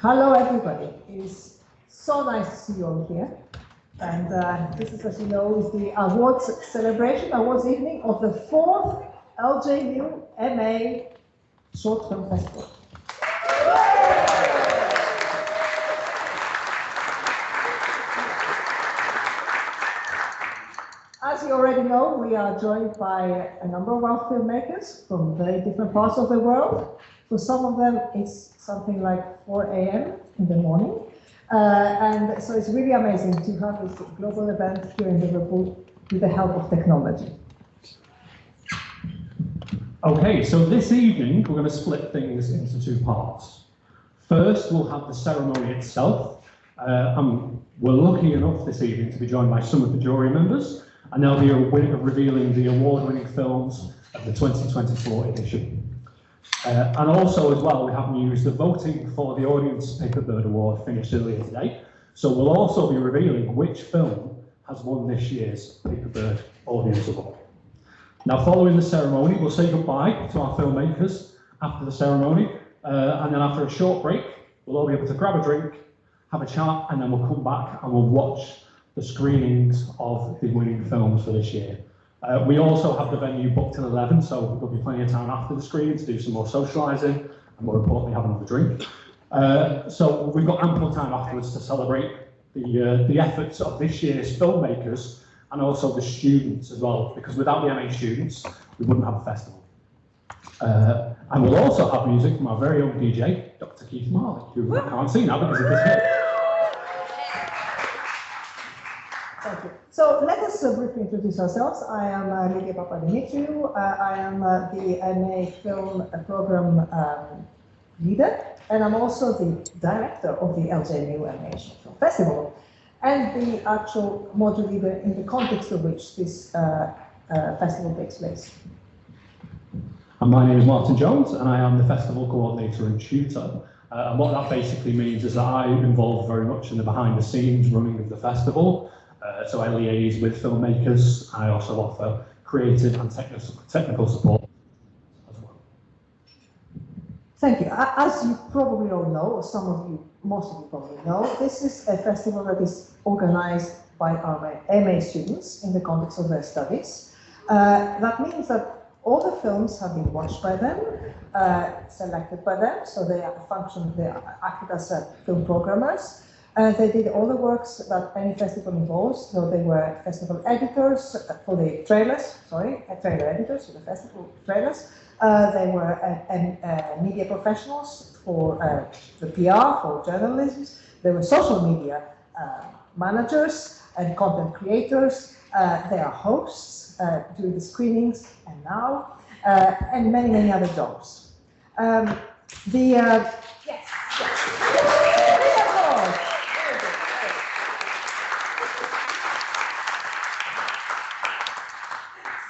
Hello, everybody. It is so nice to see you all here. And this is, as you know, is the awards celebration, awards evening of the 4th LJMU MA Short Film Festival. As you already know, we are joined by a number of our filmmakers from very different parts of the world. For some of them, it's something like 4 a.m. in the morning. And so it's really amazing to have this global event here in Liverpool with the help of technology. Okay, so this evening we're going to split things into two parts. First, we'll have the ceremony itself. And we're lucky enough this evening to be joined by some of the jury members, and they'll be revealing the award-winning films of the 2024 edition. And also as well, we have news, the voting for the Audience Paper Bird Award finished earlier today. So we'll also be revealing which film has won this year's Paper Bird Audience Award. Now, following the ceremony, we'll say goodbye to our filmmakers after the ceremony. And then after a short break, we'll all be able to grab a drink, have a chat, and then we'll come back and we'll watch the screenings of the winning films for this year. We also have the venue booked till 11, so there'll be plenty of time after the screening to do some more socialising and more importantly have another drink. So we've got ample time afterwards to celebrate the efforts of this year's filmmakers and also the students as well, because without the MA students, we wouldn't have a festival. And we'll also have music from our very own DJ, Dr. Keith Marley, who I can't see now because of this hit. Thank you. So let us briefly introduce ourselves. I am Lydia Papadimitriou. I am the MA Film Program Leader, and I'm also the Director of the LJMU MA Short Film Festival, and the actual module leader in the context of which this festival takes place. And my name is Martin Jones, and I am the festival coordinator and tutor. And what that basically means is that I'm involved very much in the behind-the-scenes running of the festival. So I liaise with filmmakers. I also offer creative and technical support as well. Thank you. As you probably all know, or some of you, most of you probably know, this is a festival that is organized by our MA students in the context of their studies. That means that all the films have been watched by them, selected by them, so they acted as film programmers. They did all the works that any festival involves, so they were festival editors for the trailers, trailer editors for the festival trailers. They were media professionals for the PR, for journalism. They were social media managers and content creators. They are hosts during the screenings and now, and many, many other jobs. Yes.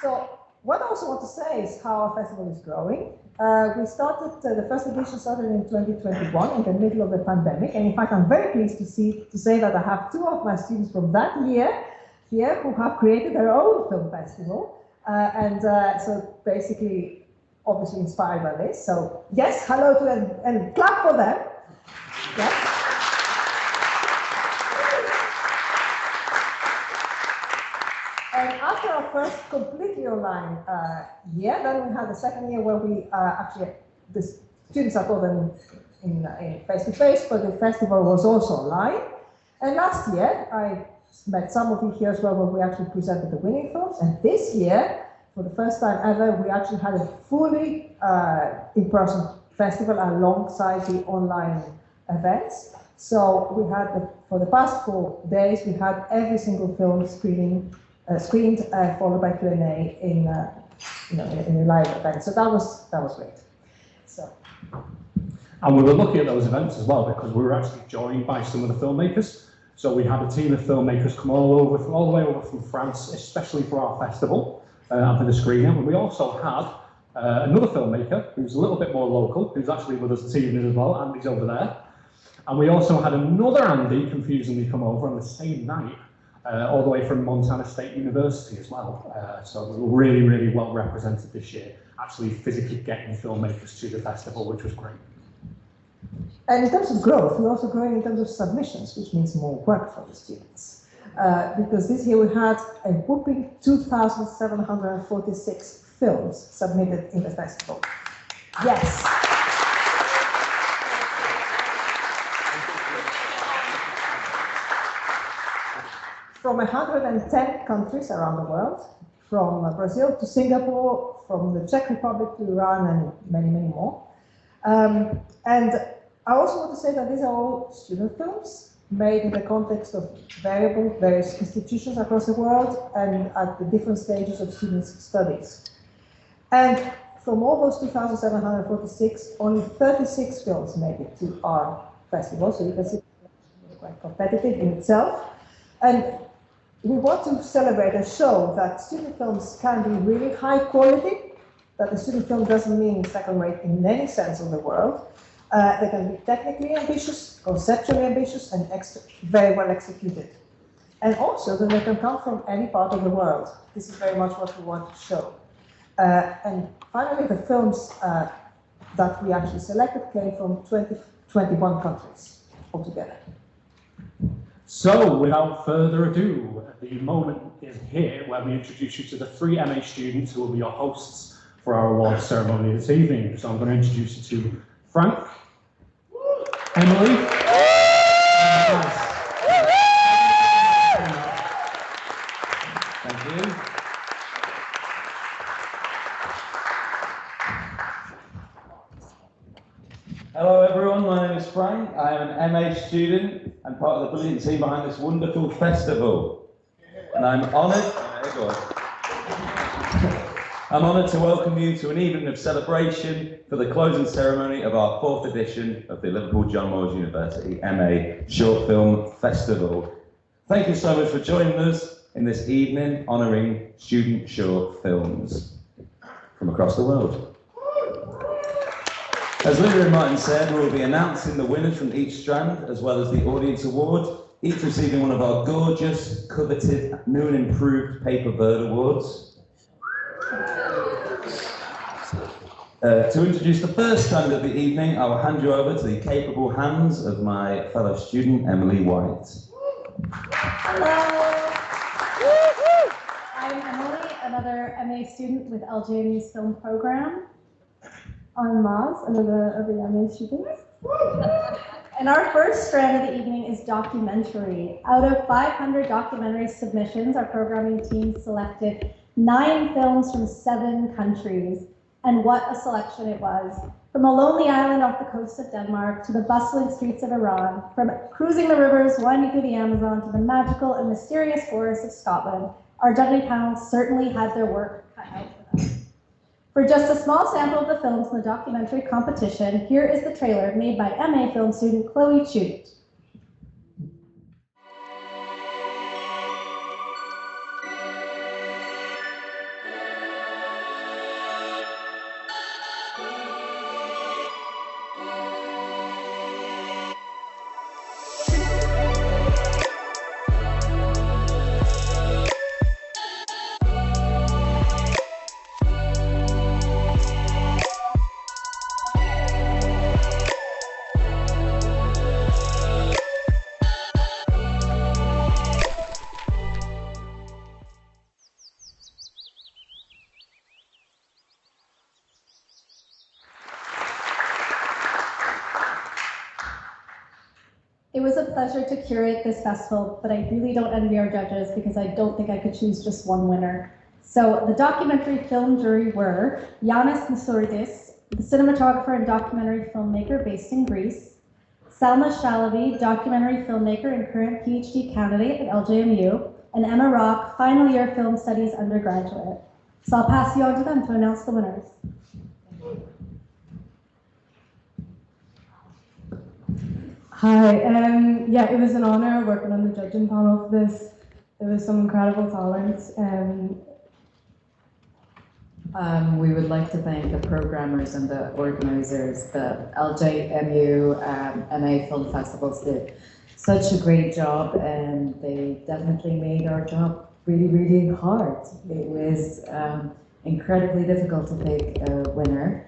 So what I also want to say is how our festival is growing. We started, the first edition started in 2021 in the middle of the pandemic, and in fact I'm very pleased to say that I have two of my students from that year here who have created their own film festival, so basically obviously inspired by this. So yes, hello to them and clap for them. Yes. And after our first completely online year, then we had the second year where we actually, the students are taught them in face-to-face, but the festival was also online. And last year, I met some of you here as well where we actually presented the winning films. And this year, for the first time ever, we actually had a fully in-person festival alongside the online events. So we had, for the past 4 days, we had every single film screened, followed by Q&A in a live event. So that was great. So. And we were lucky at those events as well because we were actually joined by some of the filmmakers. So we had a team of filmmakers come all the way over from France, especially for our festival and for the screening. And we also had another filmmaker who's a little bit more local, who's actually with us this evening as well. Andy's over there. And we also had another Andy confusingly come over on the same night, all the way from Montana State University as well. So we were really, really well represented this year, actually physically getting filmmakers to the festival, which was great. And in terms of growth, we're also growing in terms of submissions, which means more work for the students. Because this year we had a whopping 2,746 films submitted in the festival. Yes. From 110 countries around the world, from Brazil to Singapore, from the Czech Republic to Iran, and many, many more. And I also want to say that these are all student films made in the context of various institutions across the world and at the different stages of students' studies. And from all those 2,746, only 36 films made it to our festival, so you can see it's quite competitive in itself. And we want to celebrate and show that student films can be really high quality, that the student film doesn't mean second rate in any sense of the word. They can be technically ambitious, conceptually ambitious, and very well executed. And also that they can come from any part of the world. This is very much what we want to show. And finally, the films that we actually selected came from 21 countries altogether. So, without further ado, the moment is here where we introduce you to the 3 MA students who will be your hosts for our awards ceremony this evening. So I'm going to introduce you to Frank, Emily, and Naz. Thank you. Hello everyone, my name is Frank. I am an MA student and part of the brilliant team behind this wonderful festival. And I'm honoured to welcome you to an evening of celebration for the closing ceremony of our 4th edition of the Liverpool John Moores University MA Short Film Festival. Thank you so much for joining us in this evening honouring student short films from across the world. As Linda and Martin said, we will be announcing the winners from each strand, as well as the audience award, each receiving one of our gorgeous, coveted, new and improved paper bird awards. To introduce the first strand of the evening, I will hand you over to the capable hands of my fellow student, Emily White. Hello. I'm Emily, another MA student with LJMU's film program. I'm Maz, another of the MA students. And our first strand of the evening is documentary. Out of 500 documentary submissions, our programming team selected 9 films from 7 countries. And what a selection it was. From a lonely island off the coast of Denmark to the bustling streets of Iran, from cruising the rivers winding through the Amazon to the magical and mysterious forests of Scotland, our judging panel certainly had their work cut out for them. For just a small sample of the films in the documentary competition, here is the trailer made by MA film student Chloe Chute. It was a pleasure to curate this festival, but I really don't envy our judges because I don't think I could choose just one winner. So the documentary film jury were Yannis Nisourdis, the cinematographer and documentary filmmaker based in Greece, Salma Shalabi, documentary filmmaker and current PhD candidate at LJMU, and Emma Rock, final year film studies undergraduate. So I'll pass you on to them to announce the winners. Hi, yeah, it was an honor working on the judging panel for this. There was some incredible talent. We would like to thank the programmers and the organizers. The LJMU MA Film Festivals did such a great job, and they definitely made our job really, really hard. It was incredibly difficult to pick a winner.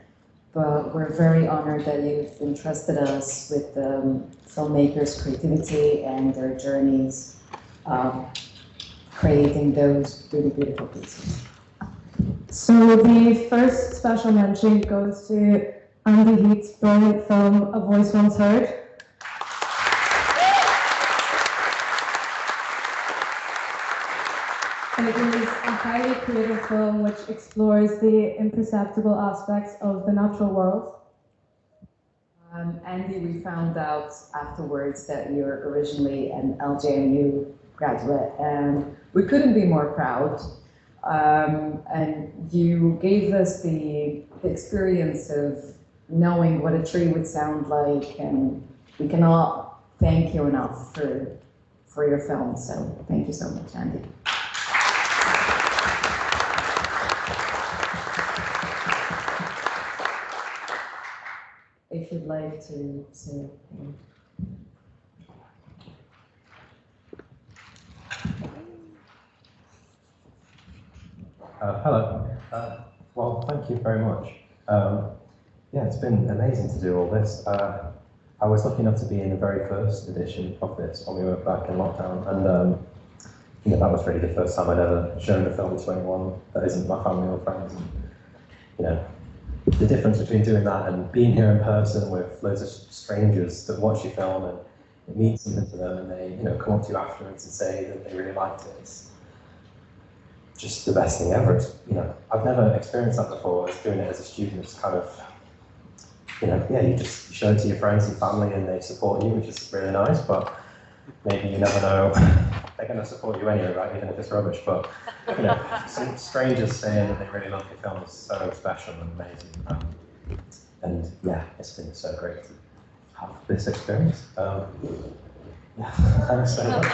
but we're very honored that you've entrusted us with the filmmakers' creativity and their journeys creating those really beautiful pieces. So the first special mention goes to Andy Heath's brilliant film, A Voice Once Heard. It is a highly creative film which explores the imperceptible aspects of the natural world. Andy, we found out afterwards that you're originally an LJMU graduate, and we couldn't be more proud. And you gave us the experience of knowing what a tree would sound like, and we cannot thank you enough for your film. So thank you so much, Andy. If you'd like to say. Hello. Well, thank you very much. Yeah, it's been amazing to do all this. I was lucky enough to be in the very first edition of this when we were back in lockdown, and you know, that was really the first time I'd ever shown a film to anyone that isn't my family or friends. And, you know, the difference between doing that and being here in person with loads of strangers that watch your film and it means something to them, and they, you know, come up to you afterwards and say that they really liked it. It's just the best thing ever. It's, you know, I've never experienced that before. It's doing it as a student. It's kind of, you know, yeah, you just show it to your friends and family and they support you, which is really nice, but maybe you never know, they're going to support you anyway, right, even if it's rubbish. But, you know, some strangers saying that they really love your film is so special and amazing. And yeah, it's been so great to have this experience. Yeah, thanks so much.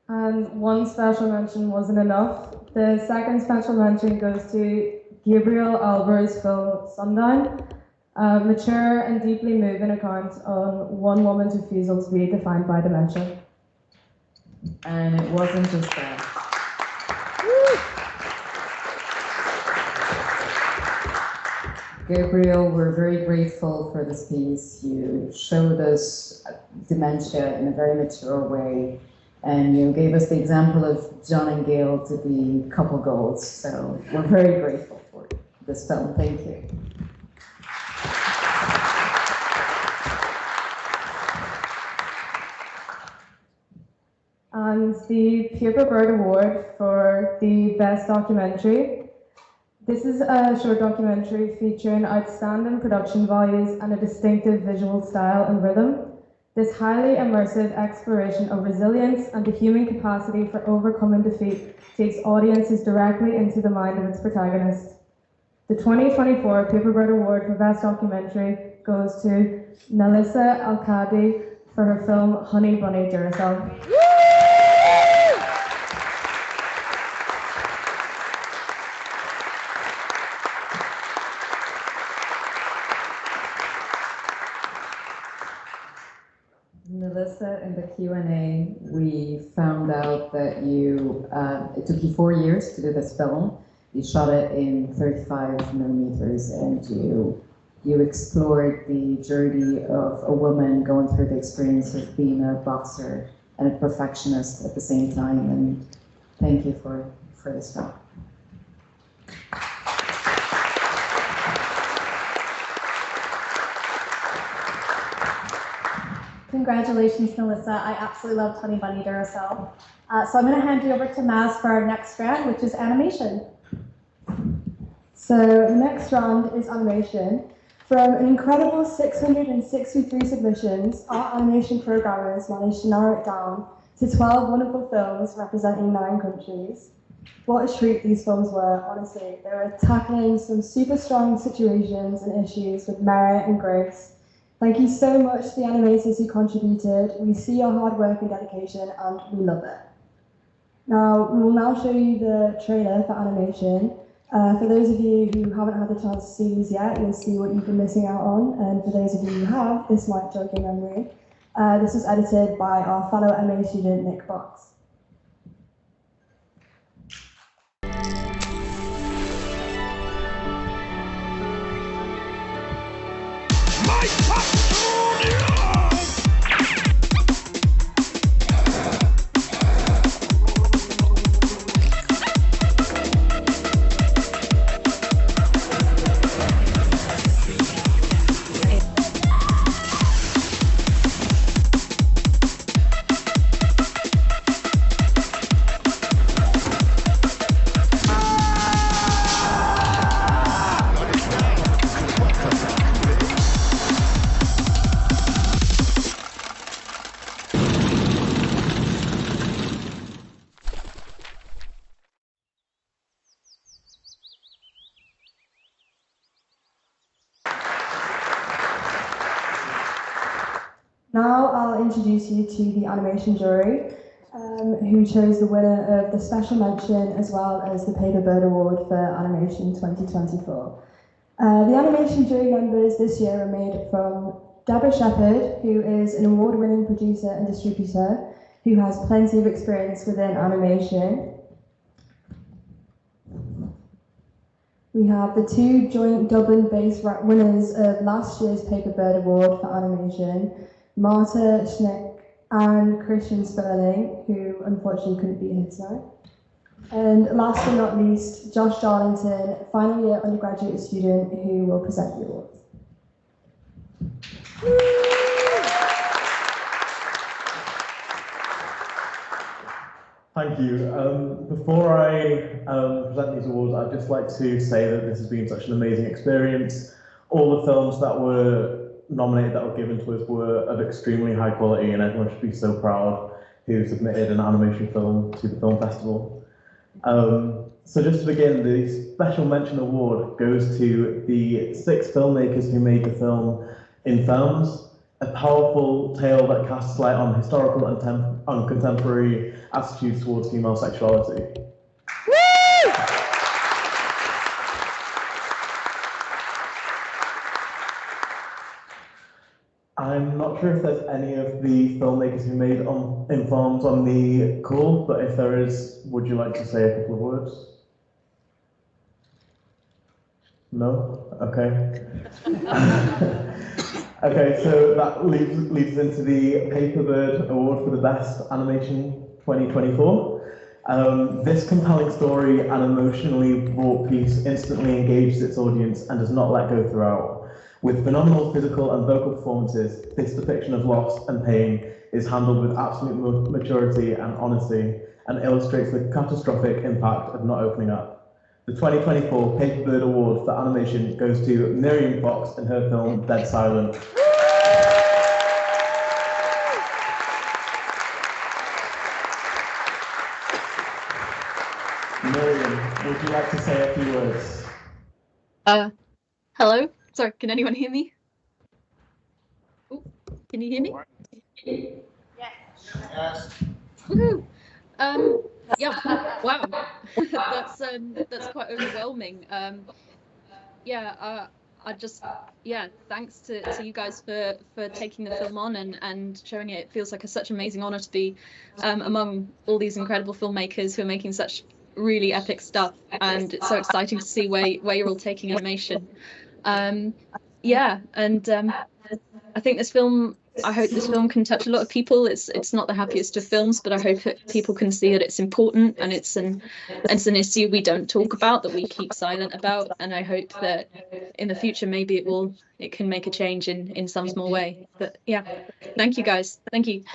And one special mention wasn't enough. The second special mention goes to Gabriel Albert's film Sundown, a mature and deeply moving account on one woman's refusal to be defined by dementia. And it wasn't just that. Gabriel, we're very grateful for this piece. You showed us dementia in a very mature way, and you gave us the example of John and Gail to be couple goals. So we're very grateful for this film. Thank you. And the Paper Bird Award for the Best Documentary. This is a short documentary featuring outstanding production values and a distinctive visual style and rhythm. This highly immersive exploration of resilience and the human capacity for overcoming defeat takes audiences directly into the mind of its protagonist. The 2024 Paper Bird Award for Best Documentary goes to Melissa Alcadi for her film Honey Bunny Duracell. Melissa, in the Q&A, we found out that you, it took you 4 years to do this film. You shot it in 35 millimeters, and you explored the journey of a woman going through the experience of being a boxer and a perfectionist at the same time. And thank you for this film. Congratulations, Melissa. I absolutely loved Honey Bunny Duracell. So I'm going to hand you over to Maz for our next strand, which is animation. So the next round is animation. From an incredible 663 submissions, our animation programmers managed to narrow it down to 12 wonderful films representing 9 countries. What a treat these films were, honestly. They were tackling some super strong situations and issues with merit and grace. Thank you so much to the animators who contributed. We see your hard work and dedication, and we love it. Now, we will now show you the trailer for animation. For those of you who haven't had the chance to see these yet, you'll see what you've been missing out on, and for those of you who have, this might jog your memory. This was edited by our fellow MA student, Nick Box. Now I'll introduce you to the animation jury, who chose the winner of the special mention as well as the Paper Bird Award for Animation 2024. The animation jury members this year are made from Deborah Shepherd, who is an award-winning producer and distributor who has plenty of experience within animation. We have the two joint Dublin-based winners of last year's Paper Bird Award for Animation, Marta Schnick and Christian Sperling, who unfortunately couldn't be here tonight. And last but not least, Josh Darlington, final year undergraduate student who will present the awards. Thank you. Before I present these awards, I'd just like to say that this has been such an amazing experience. All the films that were nominated, that were given to us, were of extremely high quality, and everyone should be so proud who submitted an animation film to the film festival. So just to begin, the special mention award goes to the 6 filmmakers who made the film In Films, a powerful tale that casts light on historical and on contemporary attitudes towards female sexuality. I'm not sure if there's any of the filmmakers who made In Films on the call, but if there is, would you like to say a couple of words? No? Okay. Okay, so that leads into the Paper Bird Award for the Best Animation 2024. This compelling story and emotionally wrought piece instantly engaged its audience and does not let go throughout. With phenomenal physical and vocal performances, this depiction of loss and pain is handled with absolute maturity and honesty and illustrates the catastrophic impact of not opening up. The 2024 Paper Bird Award for Animation goes to Miriam Fox and her film Dead Silent. Miriam, would you like to say a few words? Hello? Sorry, can anyone hear me? Ooh, can you hear me? Yes. Woohoo! Yeah, wow. That's quite overwhelming. Thanks to you guys for taking the film on and showing it. It feels like such an amazing honor to be among all these incredible filmmakers who are making such really epic stuff, and it's so exciting to see where you're all taking animation. I think I hope this film can touch a lot of people. It's not the happiest of films, but I hope that people can see that it's important and it's an issue we don't talk about, that we keep silent about. And I hope that in the future maybe it can make a change in some small way. But yeah, thank you guys. Thank you.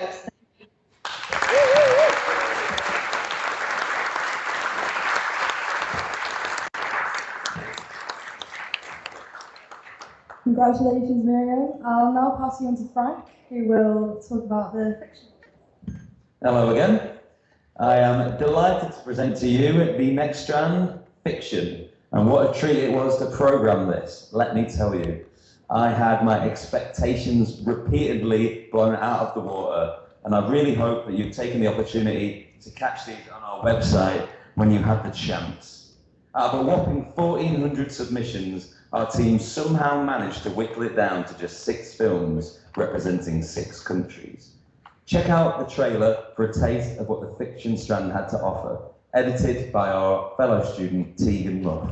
Congratulations, Miriam. I'll now pass you on to Frank, who will talk about the fiction. Hello again. I am delighted to present to you the next strand, fiction. And what a treat it was to program this, let me tell you. I had my expectations repeatedly blown out of the water, and I really hope that you've taken the opportunity to catch these on our website when you had the chance. Out of a whopping 1,400 submissions, our team somehow managed to whittle it down to just 6 films representing 6 countries. Check out the trailer for a taste of what the fiction strand had to offer, edited by our fellow student Tegan Ruff.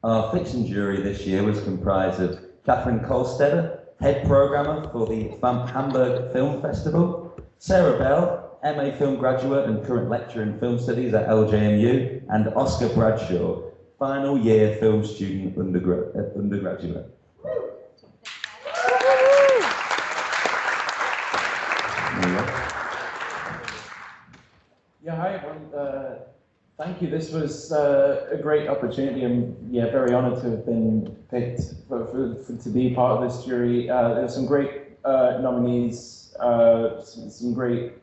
Our fiction jury this year was comprised of Catherine Kolsteder, head programmer for the Hamburg Film Festival, Sarah Bell, MA film graduate and current lecturer in film studies at LJMU, and Oscar Bradshaw, final year film student undergraduate. Yeah, hi everyone. Thank you. This was a great opportunity. I'm very honoured to have been picked to be part of this jury. There's some great nominees, some great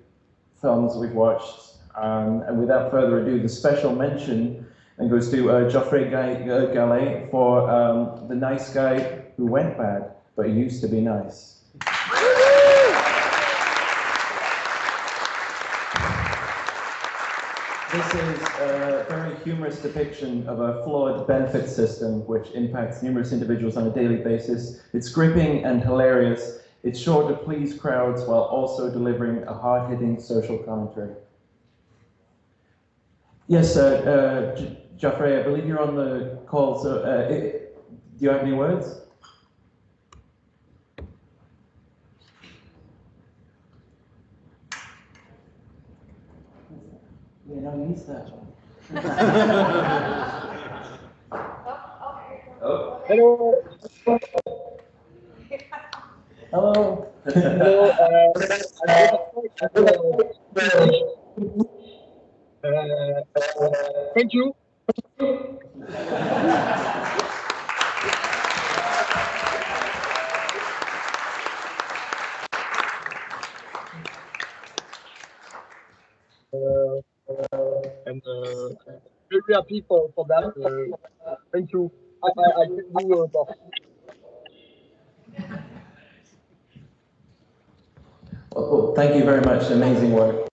films we've watched. And without further ado, the special mention goes to Geoffrey Gallet for The Nice Guy Who Went Bad, but He Used to Be Nice. This is a very humorous depiction of a flawed benefit system which impacts numerous individuals on a daily basis. It's gripping and hilarious. It's sure to please crowds while also delivering a hard-hitting social commentary. Yes, Geoffrey, I believe you're on the call, so do you have any words? Yeah, no, use that one. Oh. Hello. Hello. Hello. Thank you. And very happy for that. Thank you. I can do that. Well, thank you very much. Amazing work.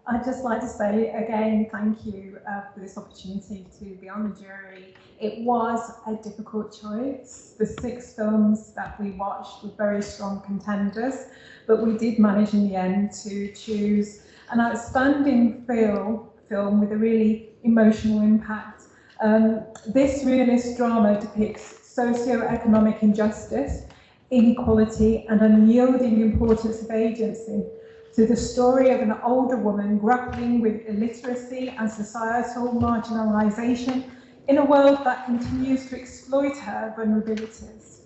I'd just like to say again, thank you for this opportunity to be on the jury. It was a difficult choice. The 6 films that we watched were very strong contenders, but we did manage in the end to choose an outstanding film with a really emotional impact. This realist drama depicts socio-economic injustice, inequality, and unyielding importance of agency. To the story of an older woman grappling with illiteracy and societal marginalisation in a world that continues to exploit her vulnerabilities.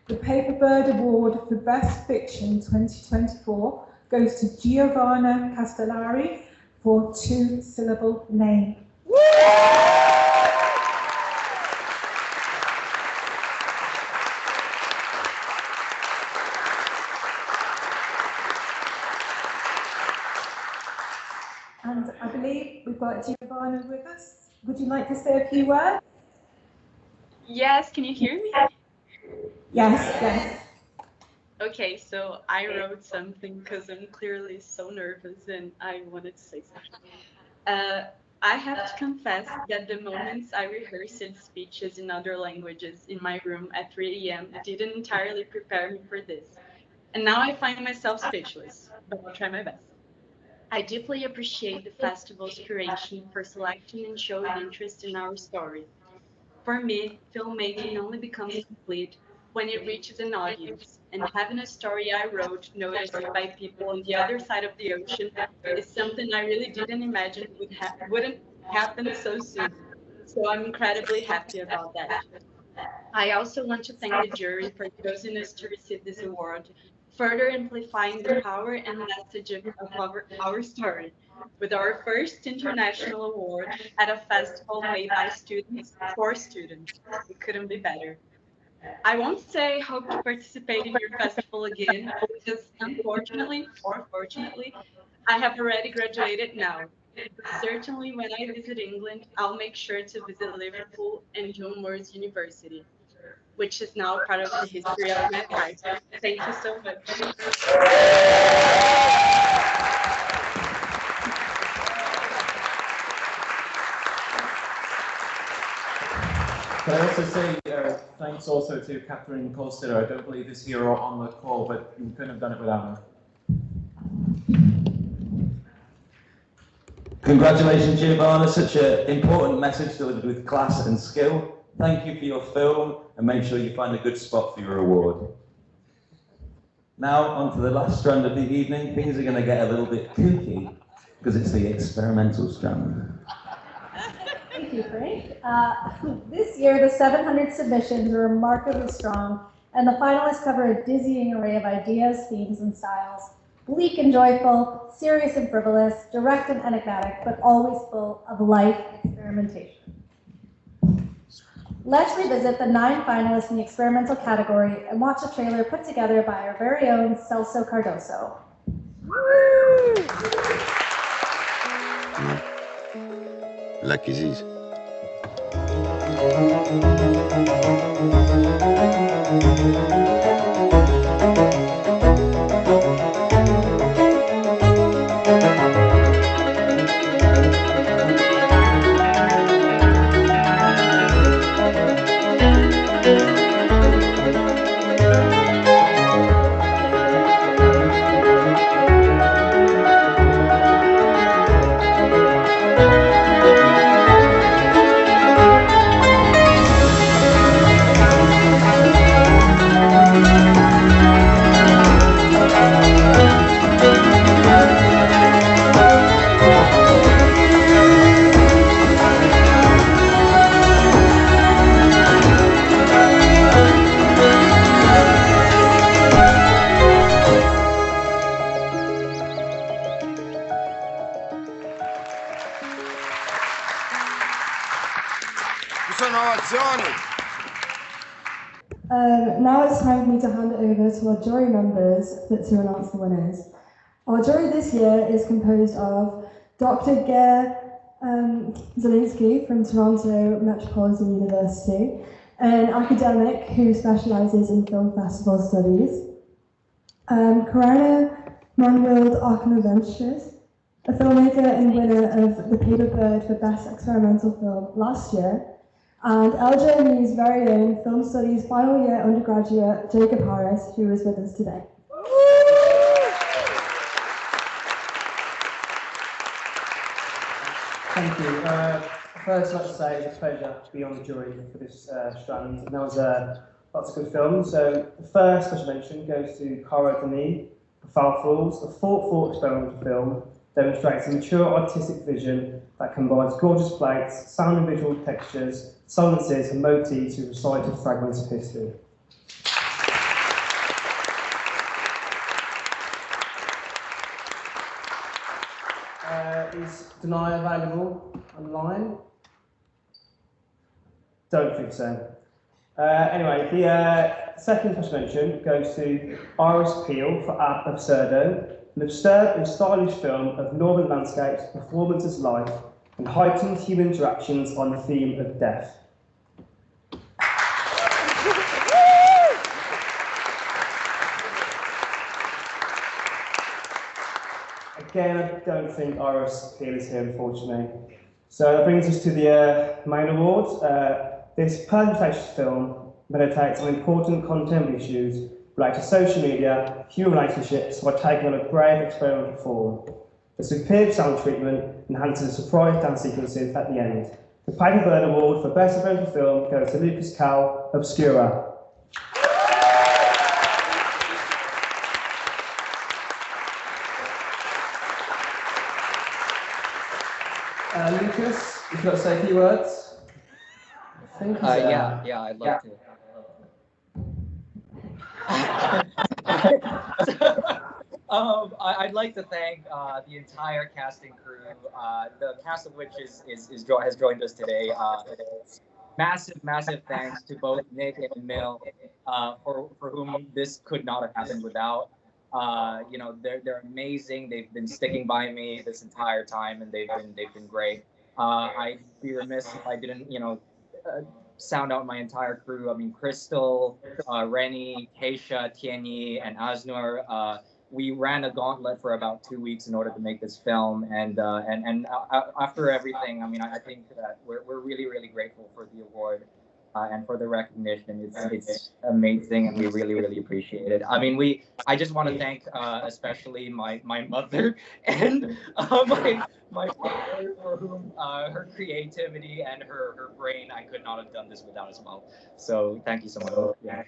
The Paperbird Award for Best Fiction 2024 goes to Giovanna Castellari for Two Syllable Name. And I believe we've got Giovanna with us. Would you like to say a few words? Yes, can you hear me? Yes. Okay, so I wrote something because I'm clearly so nervous and I wanted to say something. I have to confess that the moments I rehearsed speeches in other languages in my room at 3 a.m. didn't entirely prepare me for this. And now I find myself speechless, but I'll try my best. I deeply appreciate the festival's curation for selecting and showing interest in our story. For me, filmmaking only becomes complete when it reaches an audience, and having a story I wrote noticed by people on the other side of the ocean is something I really didn't imagine wouldn't happen so soon. So I'm incredibly happy about that. I also want to thank the jury for choosing us to receive this award, further amplifying the power and message of our story. With our first international award at a festival made by students for students. It couldn't be better. I won't say hope to participate in your festival again, because unfortunately, or fortunately, I have already graduated now. But certainly when I visit England, I'll make sure to visit Liverpool and John Moores University, which is now part of the history of my life. Thank you so much. Can I also say thanks also to Catherine Colster. I don't believe is here or on the call, but you couldn't have done it without her. Congratulations, Giovanna. Such an important message delivered with class and skill. Thank you for your film, and make sure you find a good spot for your award. Now, on to the last strand of the evening. Things are going to get a little bit kooky, because it's the experimental strand. Thank you, Frank. This year, the 700 submissions were remarkably strong, and the finalists cover a dizzying array of ideas, themes, and styles. Bleak and joyful, serious and frivolous, direct and enigmatic, but always full of life experimentation. Let's revisit the 9 finalists in the experimental category and watch a trailer put together by our very own Celso Cardoso. Lucky Z's. Now it's time for me to hand it over to our jury members to announce the winners. Our jury this year is composed of Dr. Ger Zielinski from Toronto Metropolitan University, an academic who specialises in film festival studies. Karina Monwild Arkanovicius, a filmmaker and winner of the Paper Bird for Best Experimental Film last year, and LJMU's very own film studies final year undergraduate Jacob Harris, who is with us today. Thank you. First, I'd like to say it's a pleasure to be on the jury for this strand. And that was lots of good films. So the first special mention goes to Cara Denis for Foul Fools, a thoughtful experimental film demonstrates a mature artistic vision that combines gorgeous plates, sound and visual textures, silences and motifs to recite fragments of history. Is Deny available online? Don't think so. Anyway, the second special mention goes to Iris Peel for Ab Absurdo, an absurd and stylish film of northern landscapes, performance as life, and heightened human interactions on the theme of death. Again, I don't think Iris Peel is here, unfortunately. So that brings us to the main awards. This permutation film meditates on important contemporary issues related to social media, human relationships, by taking on a brave experimental form. The superb sound treatment enhances the surprise dance sequences at the end. The Paper Bird Award for Best Adventure Film goes to Lucas Cal, Obscura. Lucas, you've got to say a few words? I think yeah, I'd love to. I'd like to thank the entire casting crew, the cast of which has joined us today. Massive thanks to both Nick and Emil, for whom this could not have happened without. You know, they're amazing. They've been sticking by me this entire time, and they've been great. I'd be remiss if I didn't, sound out my entire crew. I mean, Crystal, Rennie, Keisha, Tianyi, and Aznur. We ran a gauntlet for about 2 weeks in order to make this film, and after everything, I mean, I think that we're really grateful for the award. And for the recognition. It's amazing, and we really appreciate it. I mean, I just want to thank especially my mother and my father, for whom her creativity and her brain, I could not have done this without as well. So thank you so much. Yeah.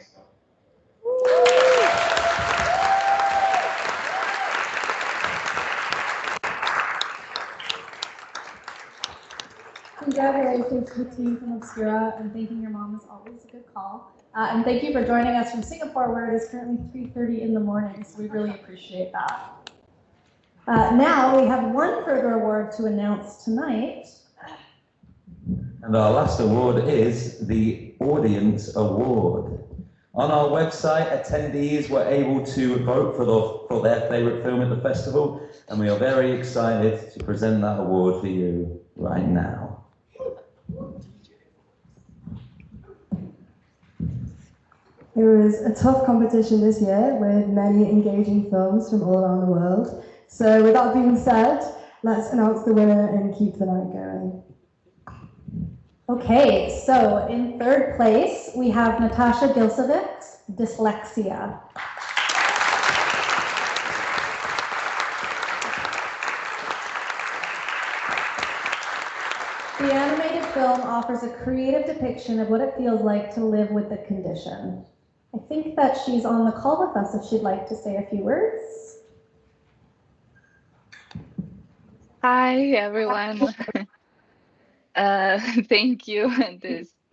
Congratulations to the team from Obscura, and thanking your mom is always a good call. And thank you for joining us from Singapore, where it is currently 3:30 in the morning, so we really appreciate that. Now we have one further award to announce tonight. And our last award is the Audience Award. On our website, attendees were able to vote for their favourite film at the festival, and we are very excited to present that award for you right now. It was a tough competition this year with many engaging films from all around the world. So with that being said, let's announce the winner and keep the night going. Okay, so in third place, we have Natasha Gilsevic's Dyslexia. The animated film offers a creative depiction of what it feels like to live with the condition. I think that she's on the call with us if she'd like to say a few words. Hi, everyone. Thank you.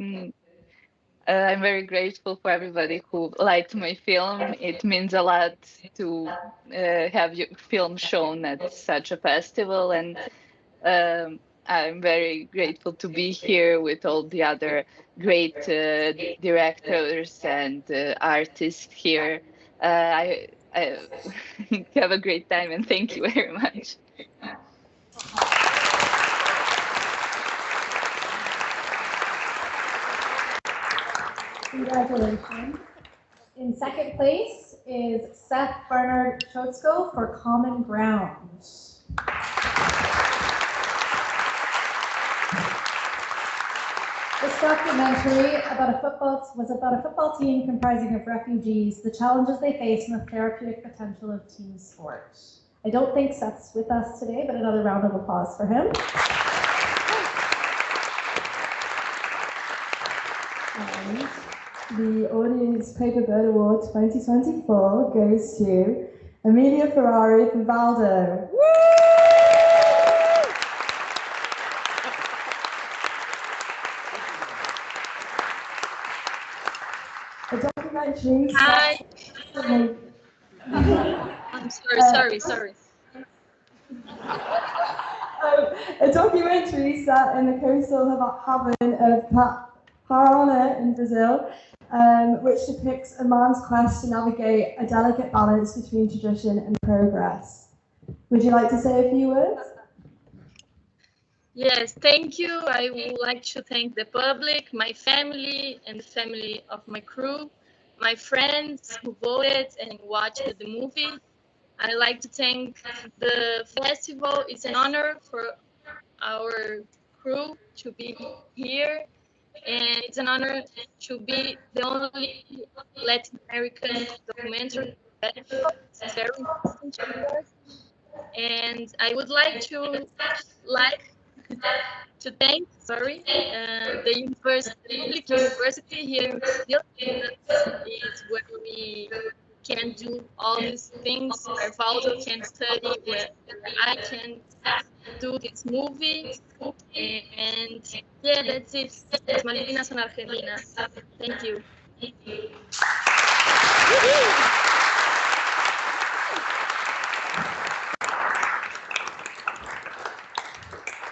I'm very grateful for everybody who liked my film. It means a lot to have your film shown at such a festival, and I'm very grateful to be here with all the other great directors and artists here. I have a great time, and thank you very much. Congratulations. In second place is Seth Bernard Chotzko for Common Ground. This documentary was about a football team comprising of refugees, the challenges they face, and the therapeutic potential of team sport. I don't think Seth's with us today, but another round of applause for him. And the Audience Paper Bird Award 2024 goes to Emilia Ferrari from Valdo. A documentary. Hi. I'm sorry. A documentary set in the coastal haven of Paraná in Brazil, which depicts a man's quest to navigate a delicate balance between tradition and progress. Would you like to say a few words? Yes, thank you. I would like to thank the public, my family, and the family of my crew, my friends who voted and watched the movie. I'd like to thank the festival. It's an honor for our crew to be here, and it's an honor to be the only Latin American documentary festival. It's very important to us, and I would like to thank, the university, public university here in Brazil. Is where we can do all these things, where Valdo can study, where I can do this movie. And yeah, that's it. Las Malvinas son Argentinas. Thank you.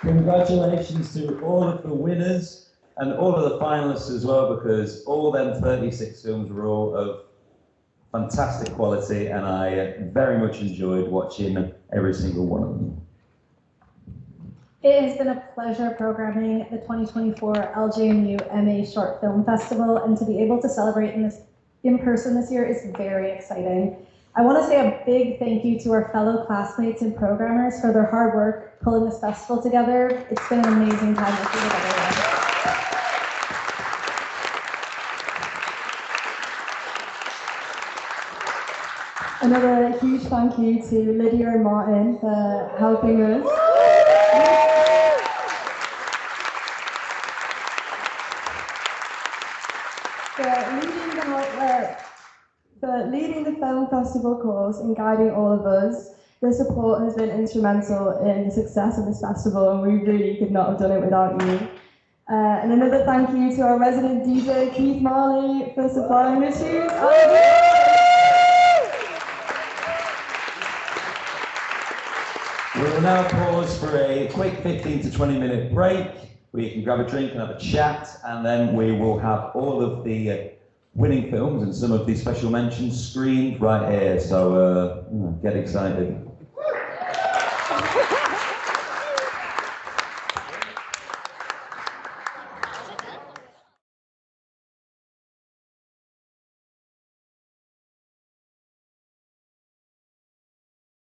Congratulations to all of the winners and all of the finalists as well, because all them 36 films were all of fantastic quality, and I very much enjoyed watching every single one of them. It has been a pleasure programming the 2024 LJMU MA Short Film Festival, and to be able to celebrate in person this year is very exciting. I want to say a big thank you to our fellow classmates and programmers for their hard work pulling this festival together. It's been an amazing time working with everyone. Another huge thank you to Lydia and Martin for helping us. For leading the film festival course and guiding all of us. Your support has been instrumental in the success of this festival, and we really could not have done it without you. And another thank you to our resident DJ, Keith Marley, for supplying the tunes. We will now pause for a quick 15 to 20 minute break where you can grab a drink and have a chat, and then we will have all of the winning films and some of the special mentions screened right here, so get excited.